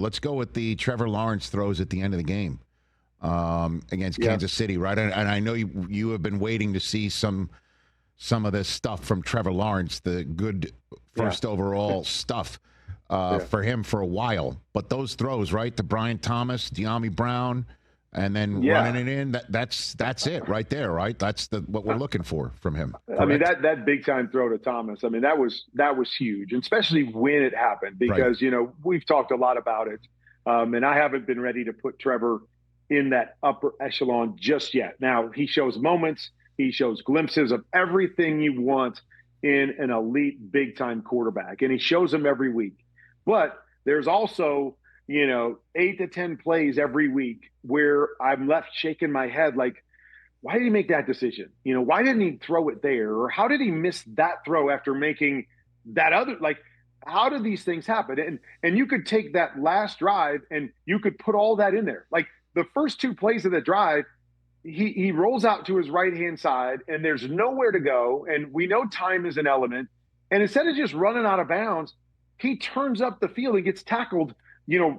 Let's go with the Trevor Lawrence throws at the end of the game against Kansas City, right? And I know you have been waiting to see some of this stuff from Trevor Lawrence, the good first overall stuff for him for a while. But those throws, right, to Brian Thomas, De'Ami Brown, and then running it in, that's it right there, right? That's what we're looking for from him. Correct? I mean, that big time throw to Thomas, I mean, that was huge, and especially when it happened, because, we've talked a lot about it. And I haven't been ready to put Trevor in that upper echelon just yet. Now, he shows moments, he shows glimpses of everything you want in an elite big time quarterback, and he shows them every week. But there's also, 8 to 10 plays every week where I'm left shaking my head like, why did he make that decision? Why didn't he throw it there? Or how did he miss that throw after making that other? Like, how did these things happen? And you could take that last drive and you could put all that in there. Like the first 2 plays of the drive, he rolls out to his right-hand side and there's nowhere to go. And we know time is an element. And instead of just running out of bounds, he turns up the field and gets tackled,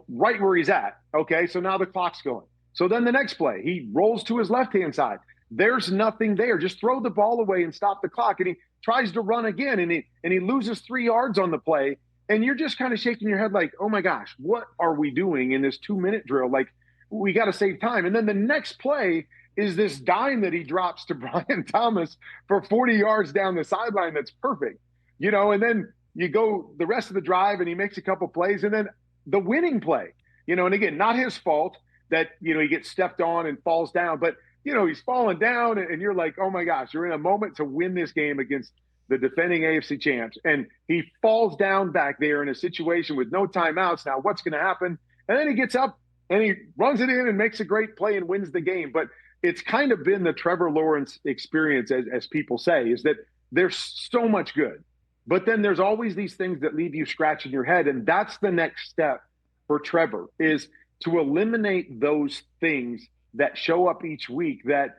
right where he's at. Okay, so now the clock's going. So then the next play, he rolls to his left-hand side. There's nothing there. Just throw the ball away and stop the clock. And he tries to run again, and he loses 3 yards on the play. And you're just kind of shaking your head like, oh, my gosh, what are we doing in this 2-minute drill? Like, we got to save time. And then the next play is this dime that he drops to Brian Thomas for 40 yards down the sideline that's perfect. And then you go the rest of the drive, and he makes a couple plays, and then the winning play, and again, not his fault that, he gets stepped on and falls down, but, he's falling down and you're like, oh my gosh, you're in a moment to win this game against the defending AFC champs. And he falls down back there in a situation with no timeouts. Now what's going to happen? And then he gets up and he runs it in and makes a great play and wins the game. But it's kind of been the Trevor Lawrence experience, as people say, is that there's so much good. But then there's always these things that leave you scratching your head. And that's the next step for Trevor, is to eliminate those things that show up each week that,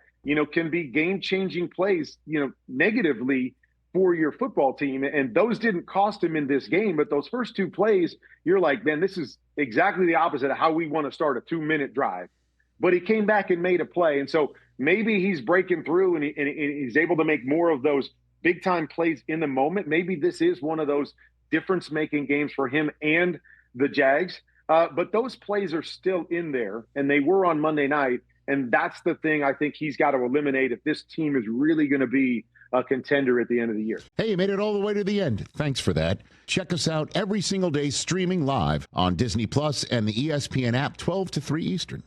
can be game-changing plays, negatively for your football team. And those didn't cost him in this game. But those first 2 plays, you're like, man, this is exactly the opposite of how we want to start a 2-minute drive. But he came back and made a play. And so maybe he's breaking through and he's able to make more of those big time plays in the moment. Maybe this is one of those difference making games for him and the Jags. But those plays are still in there, and they were on Monday night. And that's the thing I think he's got to eliminate if this team is really going to be a contender at the end of the year. Hey, you made it all the way to the end. Thanks for that. Check us out every single day streaming live on Disney Plus and the ESPN app 12 to 3 Eastern.